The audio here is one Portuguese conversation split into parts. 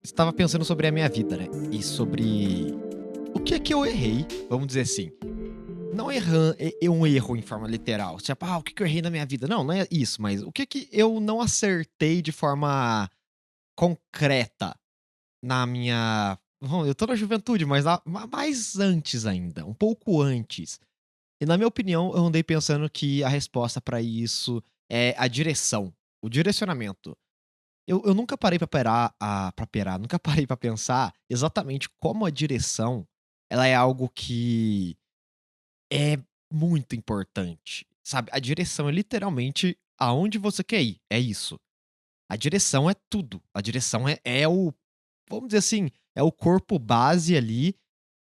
Estava pensando sobre a minha vida, né? E sobre o que é que eu errei, vamos dizer assim. Não errando, um erro em forma literal. Tipo, o que que eu errei na minha vida? Não, não é isso, mas o que que eu não acertei de forma concreta na minha. Bom, eu tô na juventude, mas mais antes ainda, um pouco antes. E na minha opinião, eu andei pensando que a resposta pra isso é a direção, o direcionamento. Eu nunca parei pra nunca parei pra pensar exatamente como a direção, ela é algo que é muito importante, sabe. A direção é literalmente aonde você quer ir, é isso. A direção é tudo, a direção é o vamos dizer assim, é o corpo base ali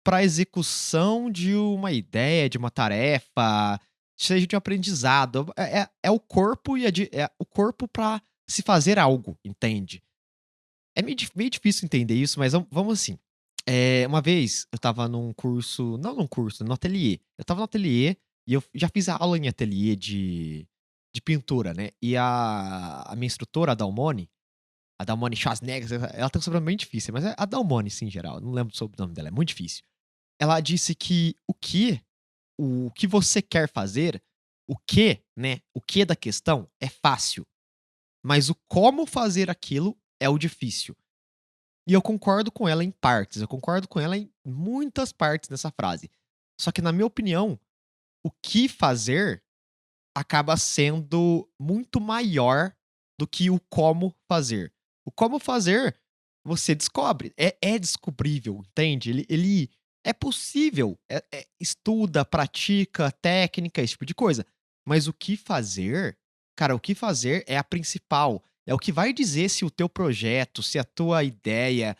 pra execução de uma ideia, de uma tarefa, seja de um aprendizado. É o corpo e é o corpo pra se fazer algo, entende? É meio difícil entender isso, mas vamos assim, uma vez eu estava num curso não num curso, no ateliê. Eu estava no ateliê e eu já fiz aula em ateliê de pintura, né, e a minha instrutora, a Dalmone Schwarzenegger, ela tem um sobrenome bem difícil, mas é a Dalmone, sim, em geral, eu não lembro o sobrenome dela, é muito difícil. Ela disse que o que você quer fazer, o que, né, o que da questão é fácil, mas o como fazer aquilo é o difícil. E eu concordo com ela em partes, eu concordo com ela em muitas partes dessa frase. Só que na minha opinião, o que fazer acaba sendo muito maior do que o como fazer. O como fazer, você descobre, é descobrível, entende? Ele é possível, estuda, pratica, técnica, esse tipo de coisa. Mas o que fazer, cara, o que fazer é a principal, é o que vai dizer se o teu projeto, se a tua ideia,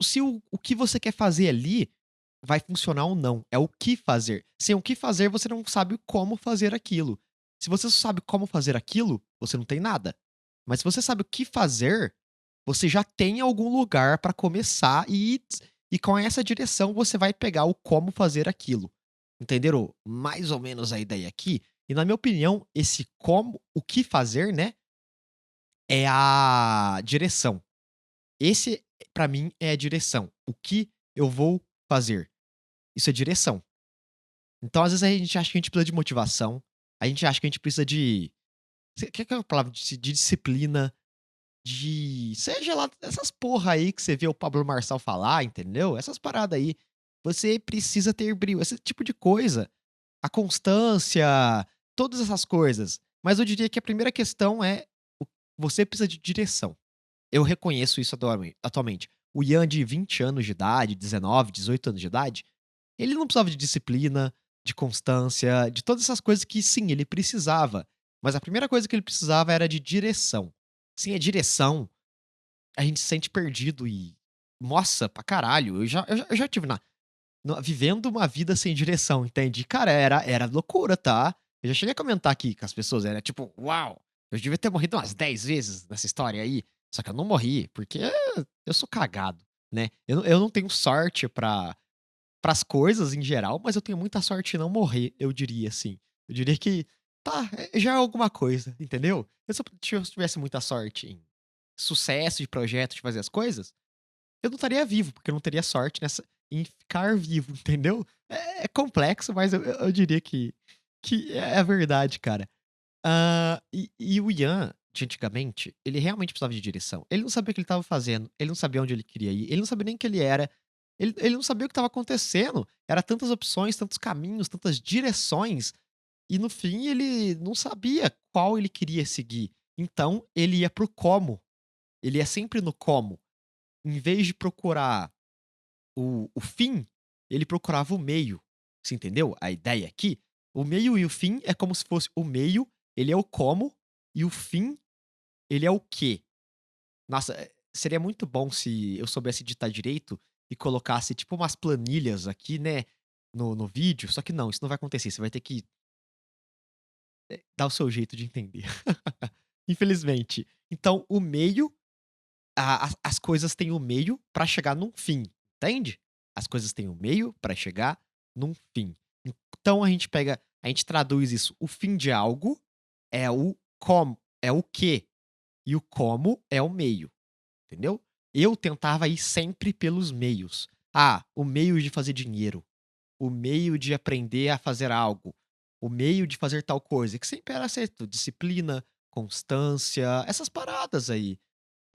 se o que você quer fazer ali vai funcionar ou não, é o que fazer. Sem o que fazer, você não sabe como fazer aquilo. Se você só sabe como fazer aquilo, você não tem nada. Mas se você sabe o que fazer, você já tem algum lugar pra começar e com essa direção você vai pegar o como fazer aquilo. Entenderam mais ou menos a ideia aqui? E na minha opinião, esse como, o que fazer, né, é a direção. Esse, pra mim, é a direção. O que eu vou fazer. Isso é direção. Então, às vezes, a gente acha que a gente precisa de motivação, a gente acha que a gente precisa de que é a palavra? De disciplina, de seja lá essas porra aí que você vê o Pablo Marçal falar, entendeu? Essas paradas aí. Você precisa ter brio, esse tipo de coisa. A constância, todas essas coisas. Mas eu diria que a primeira questão é o você precisa de direção. Eu reconheço isso atualmente. O Ian de 20 anos de idade, 19, 18 anos de idade, ele não precisava de disciplina, de constância, de todas essas coisas que sim, ele precisava. Mas a primeira coisa que ele precisava era de direção. Sem a direção, a gente se sente perdido e. Nossa, pra caralho. Eu já tive vivendo uma vida sem direção, entende? Cara, era loucura, tá? Eu já cheguei a comentar aqui com as pessoas, era tipo, uau, eu devia ter morrido umas 10 vezes nessa história aí. Só que eu não morri, porque eu sou cagado, né? Eu não tenho sorte pras coisas em geral, mas eu tenho muita sorte em não morrer, eu diria assim. Eu diria que, tá, já é alguma coisa, entendeu? Se eu tivesse muita sorte em sucesso de projeto, de fazer as coisas, eu não estaria vivo, porque eu não teria sorte em ficar vivo, entendeu? É complexo, mas eu diria que é a verdade, cara. E o Ian, de antigamente, ele realmente precisava de direção. Ele não sabia o que ele estava fazendo, ele não sabia onde ele queria ir, ele não sabia nem quem ele era, ele não sabia o que estava acontecendo. Era tantas opções, tantos caminhos, tantas direções, e no fim ele não sabia qual ele queria seguir. Então ele ia pro como, ele ia sempre no como. Em vez de procurar o fim, ele procurava o meio. Você entendeu a ideia aqui? O meio e o fim é como se fosse o meio, ele é o como, e o fim, ele é o quê. Nossa, seria muito bom se eu soubesse editar direito e colocasse tipo umas planilhas aqui, né, no vídeo, só que não, isso não vai acontecer, você vai ter que, dar o seu jeito de entender. Infelizmente. Então o meio, as coisas têm o meio pra chegar num fim, entende? As coisas têm o meio pra chegar num fim. Então a gente traduz isso, o fim de algo é o como, é o quê, e o como é o meio, entendeu? eu tentava ir sempre pelos meios. Ah, o meio de fazer dinheiro, o meio de aprender a fazer algo, o meio de fazer tal coisa, que sempre era certo, disciplina, constância, essas paradas aí.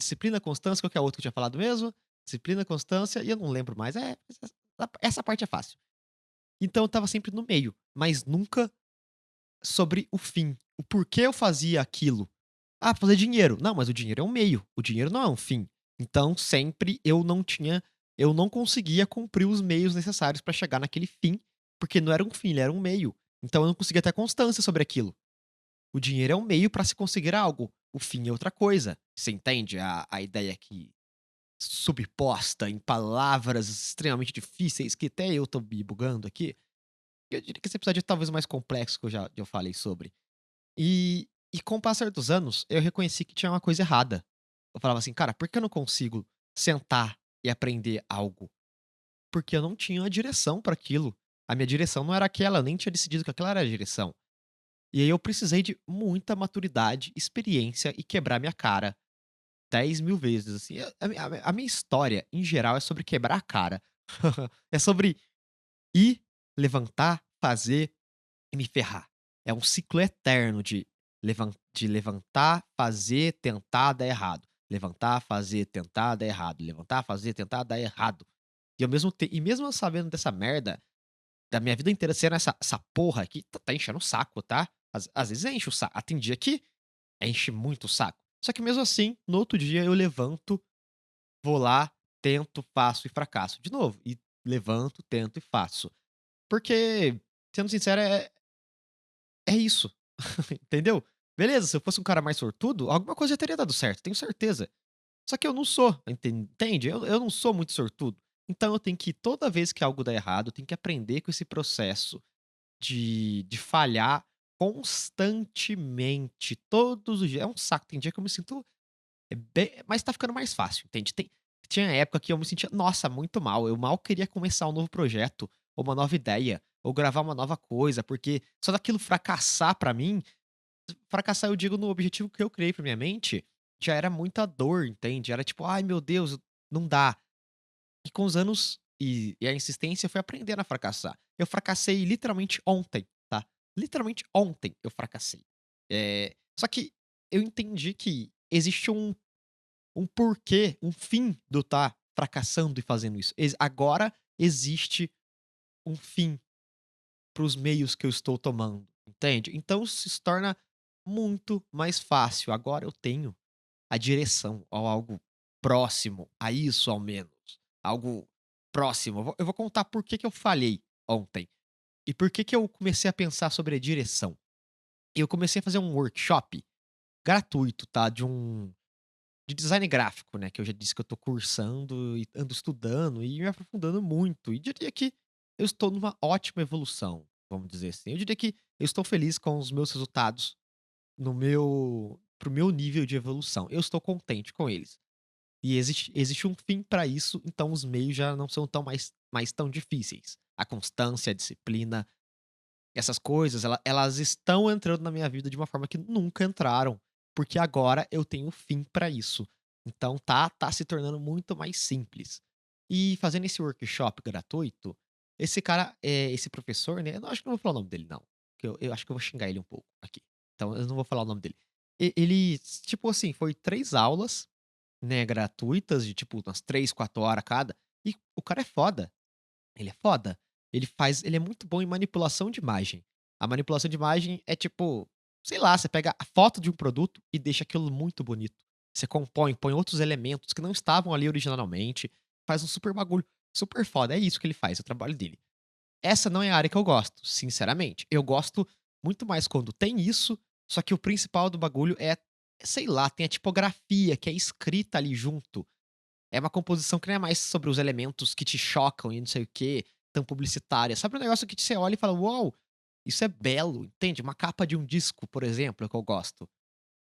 Disciplina, constância, qual que é o outro que eu tinha falado mesmo? Disciplina, constância e eu não lembro mais. Essa parte é fácil. Então eu estava sempre no meio, mas nunca sobre o fim. O porquê eu fazia aquilo. Ah, pra fazer dinheiro. Não, mas o dinheiro é um meio, o dinheiro não é um fim. Então sempre eu não conseguia cumprir os meios necessários pra chegar naquele fim, porque não era um fim, ele era um meio. Então eu não conseguia ter constância sobre aquilo. O dinheiro é um meio pra se conseguir algo, o fim é outra coisa. Você entende a ideia aqui subposta em palavras extremamente difíceis que até eu tô me bugando aqui? Eu diria que esse episódio é talvez o mais complexo que eu falei sobre. E com o passar dos anos, eu reconheci que tinha uma coisa errada. Eu falava assim: "Cara, por que eu não consigo sentar e aprender algo?" Porque eu não tinha uma direção pra aquilo. A minha direção não era aquela, eu nem tinha decidido que aquela era a direção. E aí eu precisei de muita maturidade, experiência e quebrar minha cara 10.000 vezes, assim. A minha história, em geral, é sobre quebrar a cara. É sobre ir, levantar, fazer e me ferrar. É um ciclo eterno de levantar, fazer, tentar, dar errado. Levantar, fazer, tentar, dar errado. Levantar, fazer, tentar, dar errado. E mesmo eu sabendo dessa merda, da minha vida inteira sendo essa porra aqui, tá enchendo o saco, tá? Às vezes enche o saco. Ah, tem dia que enche muito o saco. Só que mesmo assim, no outro dia eu levanto, vou lá, tento, faço e fracasso de novo. E levanto, tento e faço. Porque, sendo sincero, é isso. Entendeu? Beleza, se eu fosse um cara mais sortudo, alguma coisa já teria dado certo, tenho certeza. Só que eu não sou, entende? Eu não sou muito sortudo. Então eu tenho que, toda vez que algo dá errado, eu tenho que aprender com esse processo de falhar constantemente, todos os dias. É um saco, tem dia que eu me sinto mas tá ficando mais fácil, entende? Tinha época que eu me sentia, nossa, muito mal. Eu mal queria começar um novo projeto, ou uma nova ideia, ou gravar uma nova coisa, porque só daquilo fracassar pra mim, fracassar eu digo no objetivo que eu criei pra minha mente, já era muita dor, entende? Era tipo: "Ai meu Deus, não dá". E com os anos e a insistência, eu fui aprendendo a fracassar. Eu fracassei literalmente ontem, tá? Literalmente ontem eu fracassei. Só que eu entendi que existe um porquê, um fim de eu estar fracassando e fazendo isso. Agora existe um fim para os meios que eu estou tomando, entende? Então se torna muito mais fácil. Agora eu tenho a direção a algo próximo a isso, ao menos. Algo próximo. Eu vou contar por que que eu falhei ontem e por que que eu comecei a pensar sobre a direção. Eu comecei a fazer um workshop gratuito, tá? De design gráfico, né, que eu já disse que eu tô cursando e ando estudando e me aprofundando muito, e diria que eu estou numa ótima evolução, vamos dizer assim. Eu diria que eu estou feliz com os meus resultados no meu para o meu nível de evolução. Eu estou contente com eles. E existe um fim pra isso, então os meios já não são mais tão difíceis. A constância, a disciplina, essas coisas, elas estão entrando na minha vida de uma forma que nunca entraram, porque agora eu tenho fim pra isso. Então tá se tornando muito mais simples. E fazendo esse workshop gratuito, esse cara, esse professor, né, eu não acho que eu não vou falar o nome dele não, que eu acho que eu vou xingar ele um pouco aqui. Então eu não vou falar o nome dele. Ele, tipo assim, foi 3 aulas, né, gratuitas de tipo umas 3, 4 horas cada, e o cara é foda. Ele é foda. Ele é muito bom em manipulação de imagem. A manipulação de imagem é tipo, sei lá, você pega a foto de um produto e deixa aquilo muito bonito. Você compõe, põe outros elementos que não estavam ali originalmente, faz um super bagulho, super foda. É isso que ele faz, é o trabalho dele. Essa não é a área que eu gosto, sinceramente. Eu gosto muito mais quando tem isso, só que o principal do bagulho é, sei lá, tem a tipografia que é escrita ali junto. É uma composição que não é mais sobre os elementos que te chocam e não sei o quê, tão publicitária. Sabe um negócio que você olha e fala: "Uau, isso é belo", entende? Uma capa de um disco, por exemplo, é que eu gosto.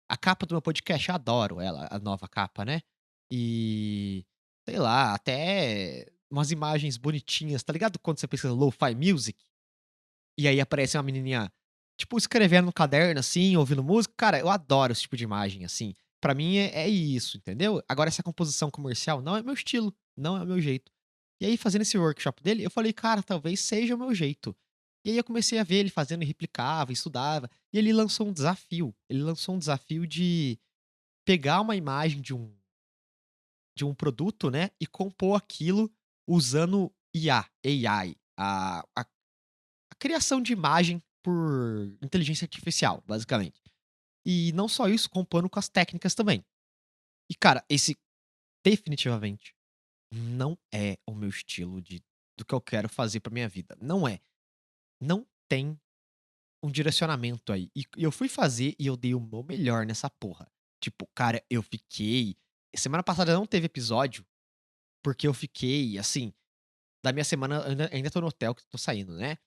A capa do meu podcast, eu adoro ela, a nova capa, né. E, sei lá, até umas imagens bonitinhas, tá ligado quando você pesquisa lo-fi music, e aí aparece uma menininha, tipo, escrevendo no caderno, assim, ouvindo música? Cara, eu adoro esse tipo de imagem, assim. pra mim é isso, entendeu? Agora essa composição comercial não é meu estilo, não é o meu jeito. E aí fazendo esse workshop dele, eu falei: "Cara, talvez seja o meu jeito". E aí eu comecei a ver ele fazendo e replicava, estudava, e ele lançou um desafio. Ele lançou um desafio de pegar uma imagem de um produto, né, e compor aquilo usando IA, AI, a criação de imagem por inteligência artificial, basicamente. E não só isso, compondo com as técnicas também. E cara, esse definitivamente não é o meu estilo do que eu quero fazer pra minha vida. Não é. Não tem um direcionamento aí. E eu fui fazer e eu dei o meu melhor nessa porra. Tipo, cara, eu fiquei. Semana passada não teve episódio, porque eu fiquei, assim, da minha semana. Ainda tô no hotel que tô saindo, né?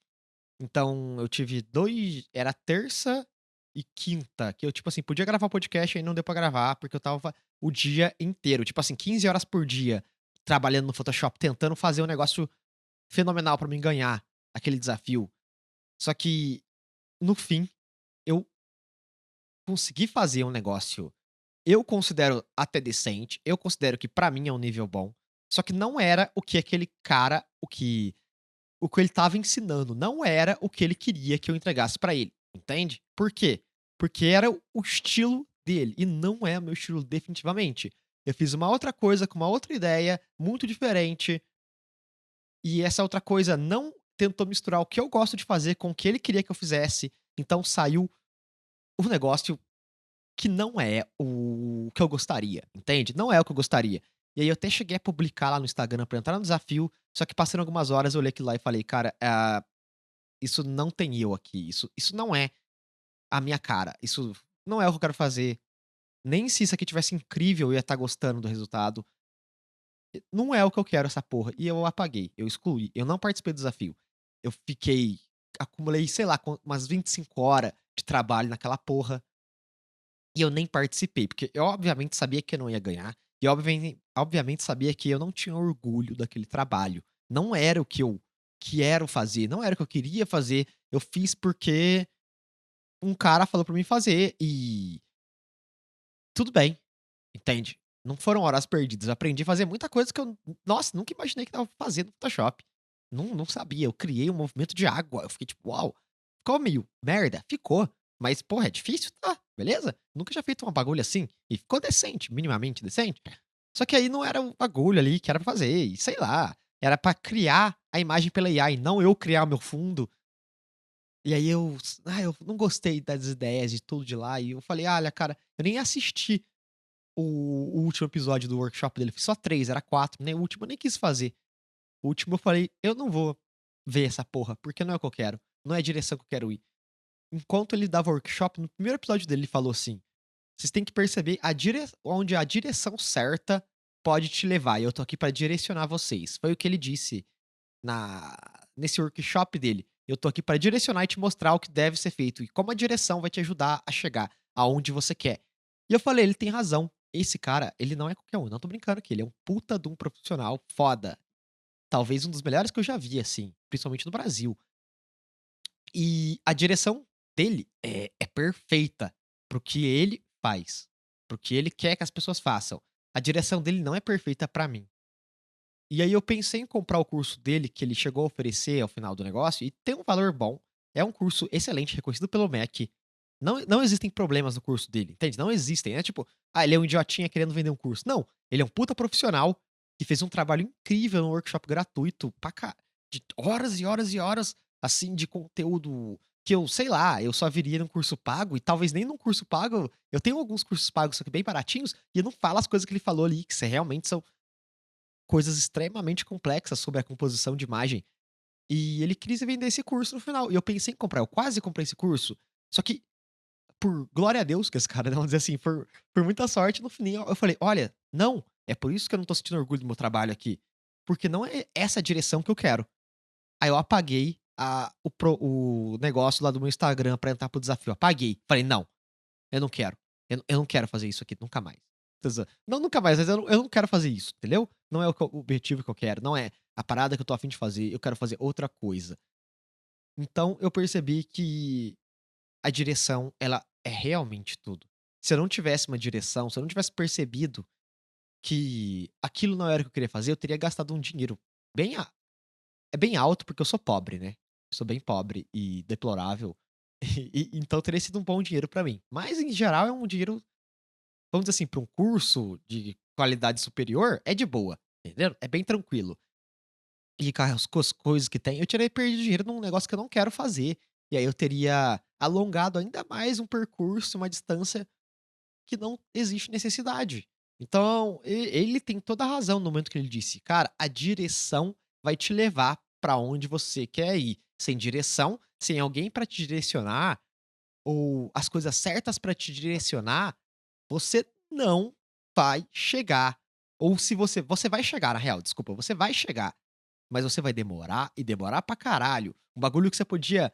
Então eu tive dois. Era terça e quinta, que eu, tipo assim, podia gravar podcast e não deu pra gravar, porque eu tava o dia inteiro, tipo assim, 15 horas por dia, trabalhando no Photoshop, tentando fazer um negócio fenomenal pra mim ganhar aquele desafio. Só que, no fim, eu consegui fazer um negócio, eu considero até decente, eu considero que pra mim é um nível bom, só que não era o que aquele cara, o que ele estava ensinando, não era o que ele queria que eu entregasse pra ele, entende? Por quê? Porque era o estilo dele e não é o meu estilo definitivamente. Eu fiz uma outra coisa com uma outra ideia, muito diferente, e essa outra coisa não tentou misturar o que eu gosto de fazer com o que ele queria que eu fizesse, então saiu um negócio que não é o que eu gostaria, entende? Não é o que eu gostaria. E aí eu até cheguei a publicar lá no Instagram pra entrar no desafio, só que passando algumas horas eu olhei aquilo lá e falei: "Cara, isso não tem eu aqui, isso não é a minha cara, isso não é o que eu quero fazer, nem se isso aqui tivesse incrível eu ia estar gostando do resultado, não é o que eu quero essa porra", e eu apaguei, eu excluí, eu não participei do desafio. Eu fiquei acumulei, sei lá, umas 25 horas de trabalho naquela porra, e eu nem participei, porque eu obviamente sabia que eu não ia ganhar, e obviamente sabia que eu não tinha orgulho daquele trabalho. Não era o que eu quero fazer, não era o que eu queria fazer, eu fiz porque um cara falou pra mim fazer e tudo bem, entende? Não foram horas perdidas, eu aprendi a fazer muita coisa que eu, nossa, nunca imaginei que dava pra fazer no Photoshop. Não sabia, eu criei um movimento de água, eu fiquei tipo: "Uau". Ficou meio merda? Ficou, mas porra, é difícil? Tá, beleza. Nunca tinha feito um bagulho assim, e ficou decente, minimamente decente. Só que aí não era o bagulho ali que era pra fazer, e sei lá, era pra criar a imagem pela AI, não eu criar o meu fundo. E aí eu não gostei das ideias de tudo de lá, e eu falei: "Olha, cara", eu nem assisti o último episódio do workshop dele, fiz só 3, era 4, né, o último eu nem quis fazer. O último eu falei: "Eu não vou ver essa porra, porque não é o que eu quero, não é a direção que eu quero ir". Enquanto ele dava workshop, no primeiro episódio dele, ele falou assim: "Vocês têm que perceber onde a direção certa pode te levar, e eu tô aqui pra direcionar vocês". Foi o que ele disse na nesse workshop dele. "Eu tô aqui pra direcionar e te mostrar o que deve ser feito, e como a direção vai te ajudar a chegar aonde você quer". E eu falei: "Ele tem razão. Esse cara, ele não é qualquer um, não tô brincando aqui, ele é um puta de um profissional foda. Talvez um dos melhores que eu já vi, assim, principalmente no Brasil". E a direção dele é perfeita para o que ele faz, para o que ele quer que as pessoas façam. A direção dele não é perfeita pra mim. E aí eu pensei em comprar o curso dele, que ele chegou a oferecer ao final do negócio, e tem um valor bom. É um curso excelente, reconhecido pelo MEC. Não existem problemas no curso dele, entende? Não existem. É tipo, ele é um idiotinha querendo vender um curso. Não, ele é um puta profissional que fez um trabalho incrível no workshop gratuito, de horas e horas e horas, assim, de conteúdo que eu, sei lá, eu só viria num curso pago, e talvez nem num curso pago. Eu tenho alguns cursos pagos, só que bem baratinhos, e eu não falo as coisas que ele falou ali, que realmente são coisas extremamente complexas sobre a composição de imagem. E ele quis vender esse curso no final. E eu pensei em comprar, eu quase comprei esse curso. Só que, por glória a Deus, que esse cara, vamos dizer assim, por muita sorte, no final eu falei: "Olha, não, é por isso que eu não tô sentindo orgulho do meu trabalho aqui, porque não é essa a direção que eu quero". Aí eu apaguei o negócio lá do meu Instagram pra entrar pro desafio, apaguei. Falei: "Não, eu não quero. Eu não quero fazer isso aqui nunca mais". Não nunca mais, mas eu não quero fazer isso, entendeu? Não é o objetivo que eu quero, não é a parada que eu tô a fim de fazer, eu quero fazer outra coisa. Então eu percebi que a direção, ela é realmente tudo. Se eu não tivesse uma direção, se eu não tivesse percebido que aquilo não era o que eu queria fazer, eu teria gastado um dinheiro bem a é bem alto, porque eu sou pobre, né. Eu sou bem pobre e deplorável, então teria sido um bom dinheiro pra mim. Mas em geral é um dinheiro, vamos dizer assim, pra um curso de qualidade superior, é de boa, entendeu? É bem tranquilo. E com as coisas que tem, eu teria perdido dinheiro num negócio que eu não quero fazer, e aí eu teria alongado ainda mais um percurso, uma distância que não existe necessidade. Então, ele tem toda a razão no momento que ele disse: "Cara, a direção vai te levar pra onde você quer ir. Sem direção, sem alguém pra te direcionar, ou as coisas certas pra te direcionar, você não vai chegar. Ou se você vai chegar, na real, desculpa, você vai chegar, mas você vai demorar e demorar pra caralho. Um bagulho que você podia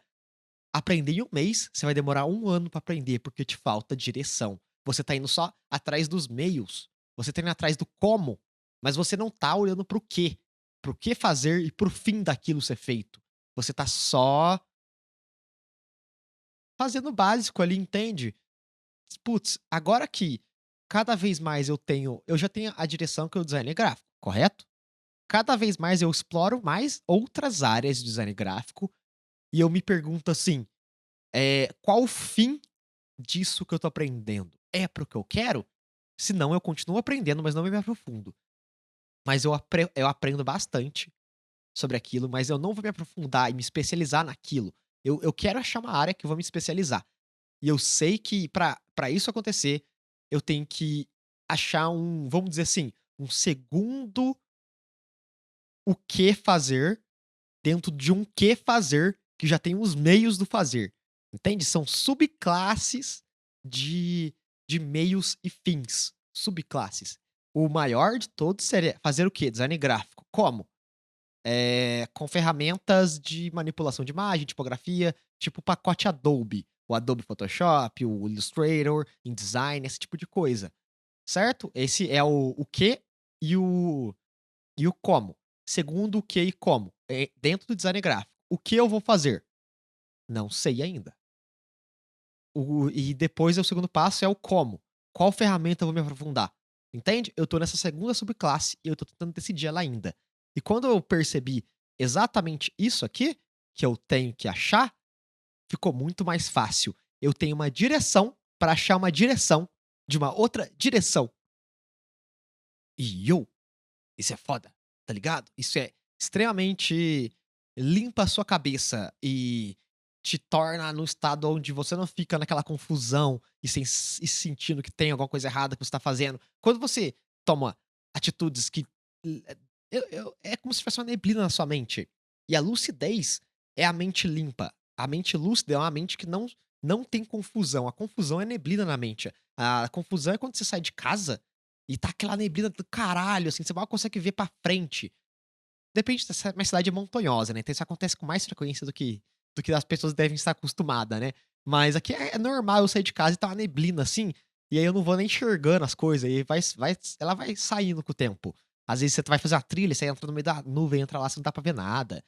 aprender em um mês, você vai demorar um ano pra aprender, porque te falta direção. Você tá indo só atrás dos meios, você tá indo atrás do como, mas você não tá olhando para o que fazer e para o fim daquilo ser feito. Você tá só fazendo o básico ali, entende? Putz, agora que cada vez mais eu já tenho a direção que é o design gráfico, correto? Cada vez mais eu exploro mais outras áreas de design gráfico e eu me pergunto assim, qual o fim disso que eu tô aprendendo? É para o que eu quero? Se não, eu continuo aprendendo, mas não me aprofundo. Mas eu aprendo bastante sobre aquilo, mas eu não vou me aprofundar e me especializar naquilo. Eu quero achar uma área que eu vou me especializar. E eu sei que pra isso acontecer, eu tenho que achar um, vamos dizer assim, um segundo o que fazer dentro de um que fazer que já tem os meios do fazer, entende? São subclasses de meios e fins, subclasses. O maior de todos seria fazer o quê? Design gráfico. Como? Com ferramentas de manipulação de imagem, tipografia, tipo o pacote Adobe, o Adobe Photoshop, o Illustrator, InDesign, esse tipo de coisa, certo? Esse é o que e o como. Segundo, o que e como, dentro do design gráfico. O que eu vou fazer? Não sei ainda. E depois o segundo passo é o como. Qual ferramenta eu vou me aprofundar? Entende? Eu tô nessa segunda subclasse e eu tô tentando decidir ela ainda. E quando eu percebi exatamente isso aqui, que eu tenho que achar, ficou muito mais fácil. Eu tenho uma direção para achar uma direção de uma outra direção. E eu Isso é foda, tá ligado? Isso é extremamente limpa a sua cabeça e te torna num estado onde você não fica naquela confusão e e sentindo que tem alguma coisa errada que você tá fazendo. Quando você toma atitudes que é como se tivesse uma neblina na sua mente. E a lucidez é a mente limpa. A mente lúcida é uma mente que não tem confusão. A confusão é neblina na mente. A confusão é quando você sai de casa e tá aquela neblina do caralho, assim, você mal consegue ver pra frente. Depende, dessa minha cidade é montanhosa, né, então isso acontece com mais frequência do que as pessoas devem estar acostumada, né. Mas aqui é normal eu sair de casa e tá uma neblina, assim, e aí eu não vou nem enxergando as coisas, e ela vai saindo com o tempo. Às vezes você vai fazer uma trilha, você entra no meio da nuvem, entra lá, você não dá pra ver nada.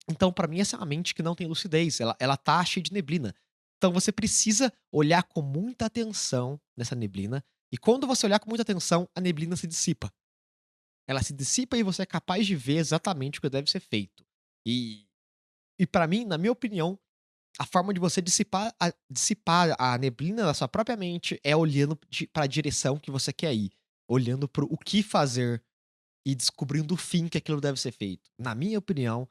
Então, pra mim, essa é uma mente que não tem lucidez, ela tá cheia de neblina. Então você precisa olhar com muita atenção nessa neblina, e quando você olhar com muita atenção, a neblina se dissipa. Ela se dissipa e você é capaz de ver exatamente o que deve ser feito. E para mim, na minha opinião, a forma de você dissipar a neblina da sua própria mente é olhando para a direção que você quer ir, olhando para o que fazer e descobrindo o fim que aquilo deve ser feito. Na minha opinião,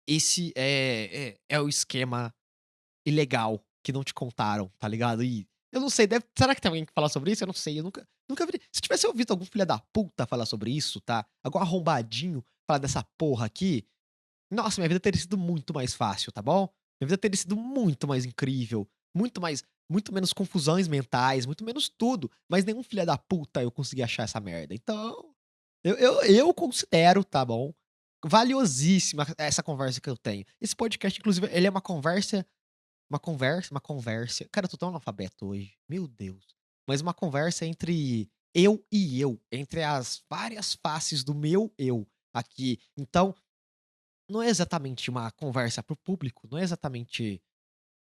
esse é o esquema ilegal que não te contaram, tá ligado? E eu não sei, será que tem alguém que fala sobre isso? Eu não sei, eu nunca vi. Se tivesse ouvido algum filho da puta falar sobre isso, tá? Algum arrombadinho falar dessa porra aqui, nossa, minha vida teria sido muito mais fácil, tá bom? Minha vida teria sido muito mais incrível, muito menos confusões mentais, muito menos tudo, mas nenhum filho da puta eu consegui achar essa merda. Então, eu considero, tá bom, valiosíssima essa conversa que eu tenho. Esse podcast, inclusive, ele é uma conversa, cara, eu tô tão analfabeto hoje, meu Deus. Mas uma conversa entre eu e eu, entre as várias faces do meu eu aqui. Então, não é exatamente uma conversa para o público, não é exatamente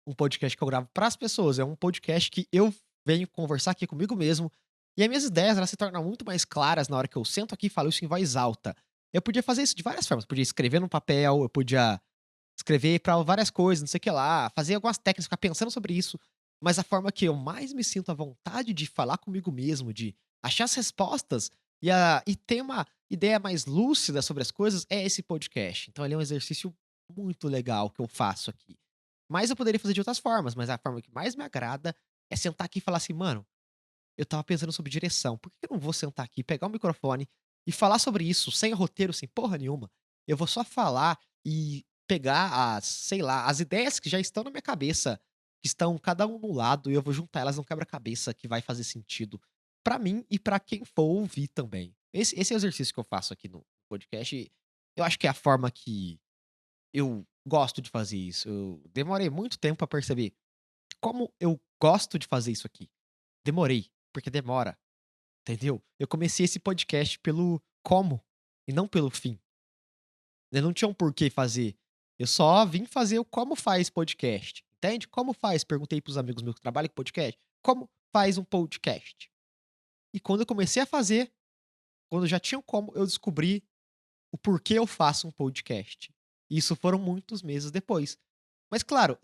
um podcast que eu gravo para as pessoas, é um podcast que eu venho conversar aqui comigo mesmo, e as minhas ideias, elas se tornam muito mais claras na hora que eu sento aqui e falo isso em voz alta. Eu podia fazer isso de várias formas, podia escrever num papel, eu podia escrever pra várias coisas, não sei o que lá, fazer algumas técnicas, ficar pensando sobre isso, mas a forma que eu mais me sinto à vontade de falar comigo mesmo, de achar as respostas e ter uma ideia mais lúcida sobre as coisas é esse podcast. Então ele é um exercício muito legal que eu faço aqui. Mas eu poderia fazer de outras formas, mas a forma que mais me agrada é sentar aqui e falar assim: "Mano, eu estava pensando sobre direção, por que eu não vou sentar aqui, pegar o microfone e falar sobre isso sem roteiro, sem porra nenhuma? Eu vou só falar e pegar as, sei lá, as ideias que já estão na minha cabeça, que estão cada um no lado, e eu vou juntar elas num quebra-cabeça que vai fazer sentido pra mim e pra quem for ouvir também. Esse é o exercício que eu faço aqui no podcast. E eu acho que é a forma que eu gosto de fazer isso. Eu demorei muito tempo pra perceber como eu gosto de fazer isso aqui. Demorei, porque demora. Entendeu? Eu comecei esse podcast pelo como e não pelo fim. Eu não tinha um porquê fazer. Eu só vim fazer o como faz podcast, entende? Como faz? Perguntei para os amigos meus que trabalham com podcast. Como faz um podcast? E quando eu comecei a fazer, quando eu já tinha o como, eu descobri o porquê eu faço um podcast. Isso foram muitos meses depois. Mas claro,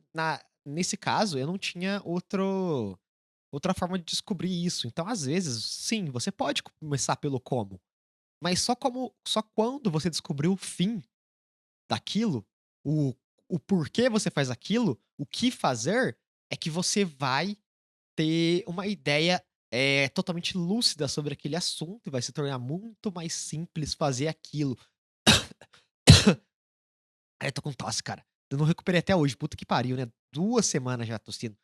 nesse caso eu não tinha outra forma de descobrir isso. Então, às vezes, sim, você pode começar pelo como. Mas só quando você descobrir o fim daquilo, o o porquê você faz aquilo, o que fazer, é que você vai ter uma ideia, totalmente lúcida sobre aquele assunto e vai se tornar muito mais simples fazer aquilo. Ai, tô com tosse, cara. Eu não recuperei até hoje, puta que pariu, né, 2 semanas já tossindo,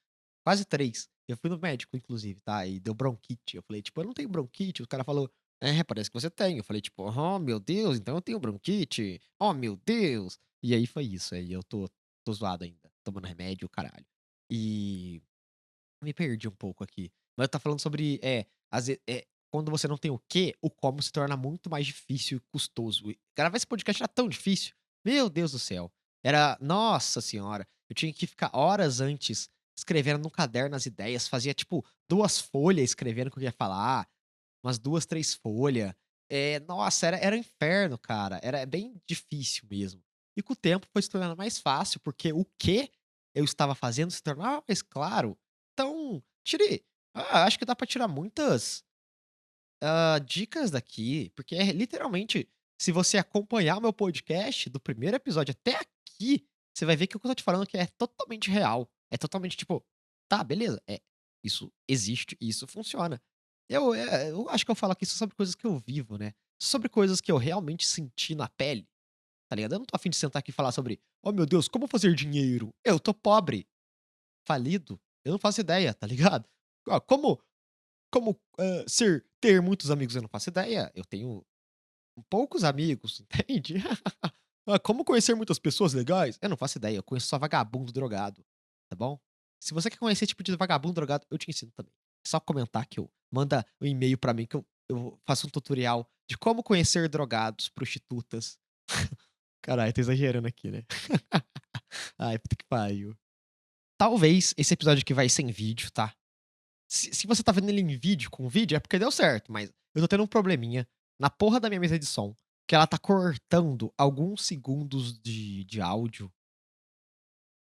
quase 3. Eu fui no médico inclusive, tá, e deu bronquite. Eu falei tipo: "Eu não tenho bronquite", o cara falou: "É, parece que você tem". Eu falei tipo: "Oh, meu Deus, então eu tenho bronquite? Oh, meu Deus". E aí foi isso, aí eu tô zoado ainda, tomando remédio, o caralho. E me perdi um pouco aqui. Mas eu estava falando sobre, quando você não tem o quê, o como se torna muito mais difícil e custoso. E gravar esse podcast era tão difícil. Meu Deus do céu. Era nossa senhora, eu tinha que ficar horas antes escrevendo num caderno as ideias, fazia tipo 2 folhas escrevendo o que eu ia falar, umas 2, 3 folha. Nossa, era um inferno, cara, era bem difícil mesmo. E com o tempo foi se tornando mais fácil, porque o que eu estava fazendo se tornava mais claro. Então, acho que dá pra tirar muitas, dicas daqui, porque é literalmente, se você acompanhar o meu podcast do primeiro episódio até aqui, você vai ver que o que eu tô te falando aqui é totalmente real. É totalmente tipo, tá, beleza, isso existe e isso funciona. Eu acho que eu falo aqui só sobre coisas que eu vivo, né? Sobre coisas que eu realmente senti na pele, tá ligado? Eu não tô a fim de sentar aqui e falar sobre, oh meu Deus, como fazer dinheiro? Eu tô pobre, falido, eu não faço ideia, tá ligado? Ó, como, ter muitos amigos, eu não faço ideia, eu tenho poucos amigos, entende? Como conhecer muitas pessoas legais? Eu não faço ideia, eu conheço só vagabundo drogado, tá bom? Se você quer conhecer esse tipo de vagabundo drogado, eu te ensino também. É só comentar que eu manda um e-mail pra mim que eu faço um tutorial de como conhecer drogados, prostitutas. Caralho, tô exagerando aqui, né? Ai, puta que pariu. Talvez esse episódio aqui vai sem vídeo, tá? Se você tá vendo ele em vídeo, com vídeo, é porque deu certo, mas eu tô tendo um probleminha na porra da minha mesa de som, que ela tá cortando alguns segundos de áudio,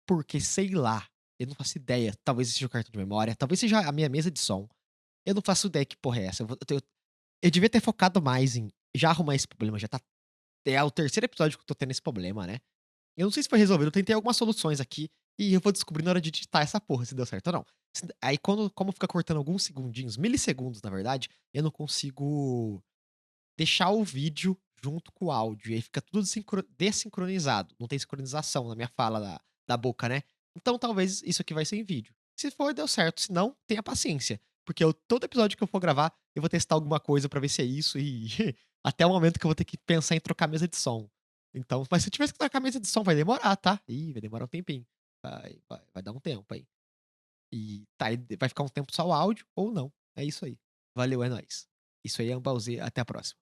porque sei lá, eu não faço ideia. Talvez seja o cartão de memória, talvez seja a minha mesa de som. Eu não faço ideia que porra é essa. Eu devia ter focado mais em já arrumar esse problema, já tá é o terceiro episódio que eu tô tendo esse problema, né. Eu não sei se foi resolvido, eu tentei algumas soluções aqui, e eu vou descobrir na hora de digitar essa porra se deu certo ou não. Aí como fica cortando alguns segundinhos, milissegundos na verdade, eu não consigo deixar o vídeo junto com o áudio, e aí fica tudo desincronizado, não tem sincronização na minha fala da boca, né. Então talvez isso aqui vai ser em vídeo. Se for, deu certo, se não, tenha paciência, porque todo episódio que eu for gravar, eu vou testar alguma coisa pra ver se é isso e até o momento que eu vou ter que pensar em trocar a mesa de som. Então, mas se eu tivesse que trocar a mesa de som vai demorar, tá. Ih, vai demorar um tempinho. Vai dar um tempo aí. E tá, aí vai ficar um tempo só o áudio ou não. É isso aí. Valeu, é nóis. Isso aí é um Bauzê, até a próxima.